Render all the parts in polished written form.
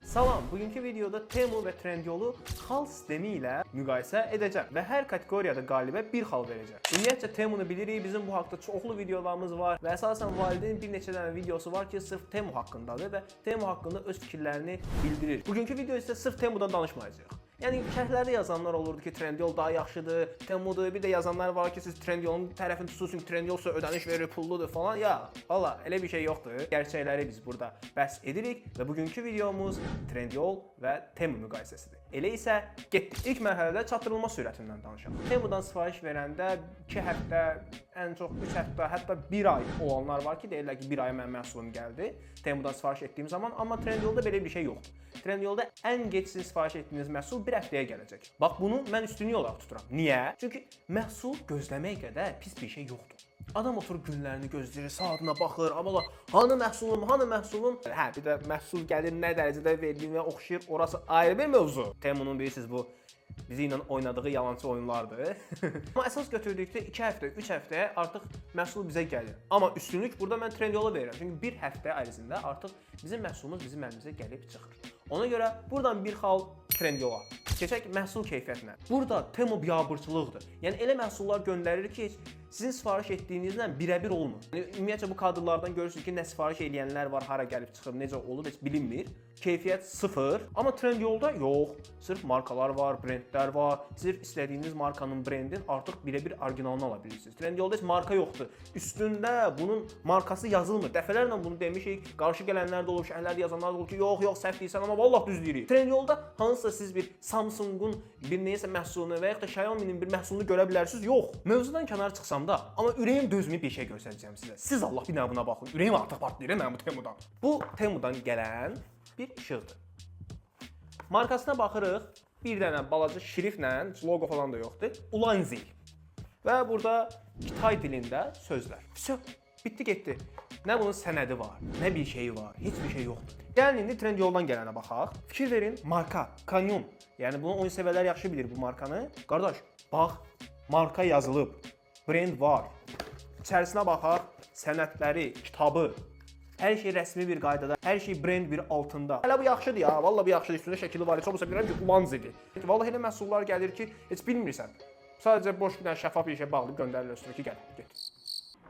Salam, bugünkü videoda Temu və Trendyolu xal sistemi ilə müqayisə edəcəm və hər kateqoriyada qalibə bir xal verəcəm. Ümumiyyətcə Temunu bilirik, bizim bu haqda çoxlu videolarımız var və əsasən Valideyn bir neçə dənə videosu var ki, sırf Temu haqqındadır və Temu haqqında öz fikirlərini bildirir. Bugünkü video isə sırf Temudan danışmayacağıq. Yəni şərhlərdə yazanlar olurdu ki, Trendyol daha yaxşıdır, Temudur. Bir də yazanlar var ki, siz Trendyolun tərəfini tutursunuz, çünki Trendyolsa ödəniş verir, pulludur falan. Ya, valla elə bir şey yoxdur. Gerçəkləri biz burada bəhs edirik və bugünkü videomuz Trendyol və Temu müqayisəsidir. Elə isə getdik. İlk mərhələdə çatdırılma sürətindən danışaq. Temudan sifariş verəndə 2 həftə, ən çox 3 həftə, hətta 1 ay olanlar var ki, deyirlər ki, 1 aya mənim məhsulum gəldi. Temudan sifariş etdiyim zaman, amma Trendyolda belə bir şey yoxdur. Trendyolda ən gec sizin sifariş etdiyiniz məhsul 1 həftəyə gələcək. Bax, bunu mən üstünlük olaraq tuturam. Niyə? Çünki məhsul gözləmək qədər pis bir şey yoxdur. Adam oturub günlərini gözləyir, saatına baxır, amma hanı məhsulum? Hə, bir də məhsul gəlir, nə dərəcədə verdiyinə oxşayır, orası ayrı bir mövzu. Temunun bilirsiniz bu bizi ilə oynadığı yalançı oyunlardır. Amma əsas götürdükdə 2 həftə, 3 həftəyə artıq məhsul bizə gəlir. Amma üstünlük burada mən Trendyol'a verirəm. Çünki 1 həftə ərzində artıq bizim məhsulumuz bizim əlimizə gəlib çıxır. Ona görə buradan bir xal Trendyol'a. Keçək məhsul keyfiyyətinə. Burada Temu biabırçılıqdır. Yəni elə məhsullar göndərir ki, sizin sifariş etdiyinizlə birəbir olmur. Yəni, ümumiyyətcə bu kadrlardan görürsünüz ki, nə sifariş edənlər var, hara gəlib çıxır, necə olur, heç bilinmir. Keyfiyyət sıfır. Amma Trendyolda yox. Sırf markalar var, brendlər var. Sırf istədiyiniz markanın brendin artıq birəbir orijinalını ala bilirsiniz. Trendyolda heç marka yoxdur. Üstündə bunun markası yazılmır. Dəfələrlə bunu demişik. Qarşı gələnlər də olur, şərhlərdə yazanlar da olur ki, yox, səhv deyirsən, amma vallah düz deyirik. Trendyolda hansısa siz bir Samsung'un bir neysə məhsulunu və ya da Xiaomi'nin bir məhsulunu görə bilərsiniz. Yox. Mövzudan kənar çıxsam da, amma ürəyim dözməyib bir şey göstərəcəm sizə. Siz Allah bir buna baxın. Ürəyim artıq partlayır mənim bu Temudan. Bu Temudan gələn bir işıqdır. Markasına baxırıq. Bir dənə balaca şriftlə, loqo falan da yoxdur. Ulanzi. Və burada Kitay dilində sözlər. Vəsə, bitdi getdi. Nə bunun sənədi var, nə bir şey var, heç bir şey yoxdur. Gəlin indi Trendyoldan gələnə baxaq. Fikir verin, marka, Canyon. Yəni bunu oyun sevərlər yaxşı bilir bu markanı. Qardaş, bax, marka yazılıb, brend var. İçərisinə baxaq, sənədləri, kitabı. Hər şey rəsmi bir qaydada, hər şey brend bir altında. Hələ bu yaxşıdır ya, vallahi bu yaxşıdır. Üstündə şəkili var. Heç olmasa bilirəm ki, Ulanzidir. Vallahi elə məhsullar gəlir ki, heç bilmirsən. Sadəcə boş bir dənə şəffaf bir şey bağlayıb göndərirlər üstünə ki, gəl, get.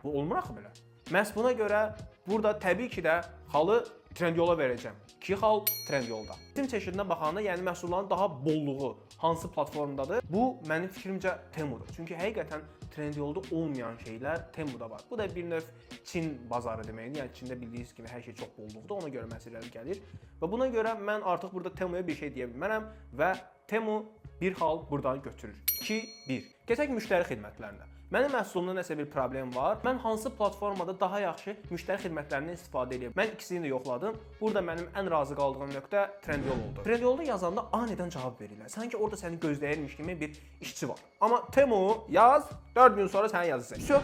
Bu olmur axı belə. Məhz buna görə burada təbii ki də xalı Trendyol'a verəcəm. 2 xal Trendyol'da. Bizim çeşidinə baxanda, yəni məhsulların daha bolluğu hansı platformdadır? Bu mənim fikrimcə Temudur. Çünki həqiqətən Trendyol'da olmayan şeylər Temu'da var. Bu da bir növ Çin bazarı deməkdir. Yəni Çində bildiyiniz kimi hər şey çox bolluqdur. Ona görə məsələlər gəlir. Və buna görə mən artıq burada Temu'ya bir şey deyə bilmərəm və Temu bir xal buradan götürür. 2-1. Keçək müştəri xidmətlərinə. Mənim məhsulumda nəsə bir problem var. Mən hansı platformada daha yaxşı müştəri xidmətlərindən istifadə edirəm? Mən ikisini də yoxladım. Burada mənim ən razı qaldığım nöqtə Trendyol oldu. Trenyolda yazanda anidən cavab verirlər. Sanki orada səni gözləyirmiş kimi bir işçi var. Amma Temu yaz, 4 gün sonra sənə yazacaq. Şo.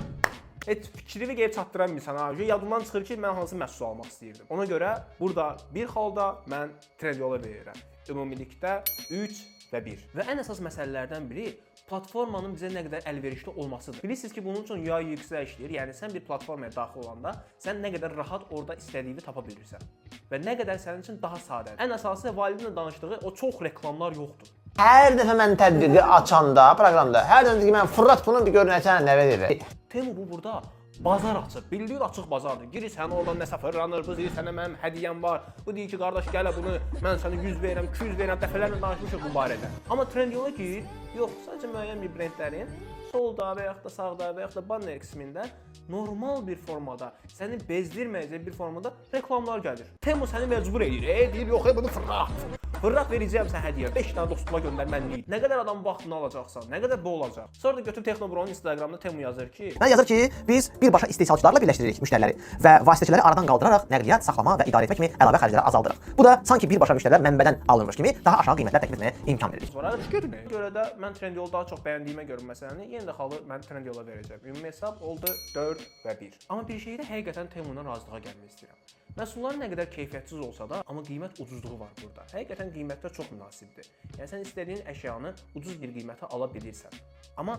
Heç fikrimi gəlib çatdıramırsan ha. Yadımdan çıxır ki, mən hansı məhsul almaq istəyirdim. Ona görə burada bir xalda mən Trendyol'a verirəm. Ümumilikdə 3 və 1. Və ən əsas məsələlərdən biri platformanın bizə nə qədər əlverişli olmasıdır. Bilirsiniz ki, bunun üçün UI UX-lər işləyir. Yəni sən bir platformaya daxil olanda sən nə qədər rahat orada istədiyini tapa bilirsən və nə qədər sənin üçün daha sadədir. Ən əsası valideynlə danışdığı o çox reklamlar yoxdur. Hər dəfə mən tədqiqi açanda proqramda, hər dəfə ki mən fırlat bunu bir gör nəsə nə verir. Temu bu burada bazar açıb. Bildiyin açıq bazardır. Girirsən oradan nəsə fırlanır, bu deyir sənə mənim hədiyyəm var. Bu deyir ki, qardaş gələ bunu mən sənə 100 verirəm, 200 verirəm. Dəfələrlə danışmışıq bu barədə. Amma Trendyol'a gir, yox, sadəcə müəyyən bir brendlərin solda və yaxud da sağda və yaxud da banner qismində normal bir formada, səni bezdirməyəcək bir formada reklamlar gəlir. Temu səni məcbur edir. Deyir, yox, bunu fırlat. Fırlat verəcəyəm sən hədiyyə. 5 dənə dostuma göndərməliyik. Nə qədər adam vaxtını alacaqsan, nə qədər bu olacaq. Sonra da götür Texnobronun Instagramda Temu yazır ki, Yazır ki, biz birbaşa istehsalçılarla birləşdiririk müştəriləri və vasitəçiləri aradan qaldıraraq nəqliyyat, saxlama və idarə etmə kimi əlavə xərcləri azaldırıq. Bu da sanki birbaşa müştərilər mənbədən alınmış kimi daha aşağı qiymətlər təklif etməyə imkan verir. Sonra fikirləşə görə də mən Trendyol'u daha çox bəyəndiyimə görə məsələni yenə də xalı mən Trendyol'a verəcəm. Ümumi hesab oldu 4 və 1. Amma bir şeydə həqiqətən Temu'dan razılığa gəlmək istəyirəm. Məhsullar nə qədər keyfiyyətsiz olsa da, amma qiymət ucuzluğu var burada. Həqiqətən qiymətlər çox münasibdir. Yəni sən istədiyin əşyanı ucuz bir qiymətə ala bilirsən. Amma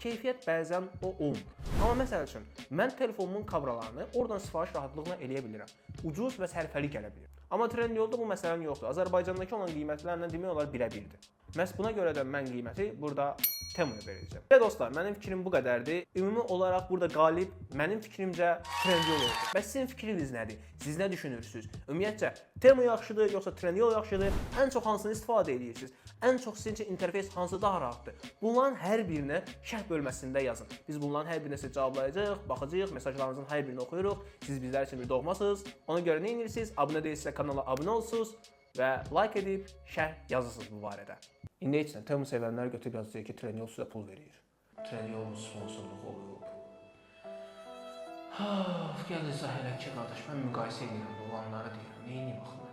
keyfiyyət bəzən o olmur. Amma məsəl üçün, mən telefonumun kameralarını oradan sifariş rahatlıqla eləyə bilirəm. Ucuz və sərfəli gələ bilir. Amma Trendyolda bu məsələn yoxdur. Azərbaycandakı olan qiymətlərlə demək olar birə-birdir. Məhz buna görə də mən qiyməti burada Temuya verəcəm. Və dostlar, mənim fikrim bu qədərdir. Ümumi olaraq burada qalib mənim fikrimcə Trendyol oldu. Bəs sizin fikriniz nədir? Siz nə düşünürsünüz? Ümumiyyətcə Temu yaxşıdır yoxsa Trendyol yaxşıdır? Ən çox hansını istifadə edirsiniz? Ən çox sizin üçün interfeys hansı daha rahatdır? Bunların hər birini şərh bölməsində yazın. Biz bunların hər birinə sizə cavablayacağıq, baxacağıq, mesajlarınızın hər birini oxuyuruq. Siz bizlər üçün bir doğmasınız. Ona görə nə edirsiniz? Abunə deyilsə kanala abunə olsunuz və like edib şərh yazırsınız bu barədə. İndi heç nə, Temu sevənlər götürüb yazacaq ki, Trendyol sizə pul verir. Trendyolun sponsorluğu olub. Gəldi Zahirə ki, qardaş, mən müqayisə edirəm, olanları deyirəm, neyini baxım?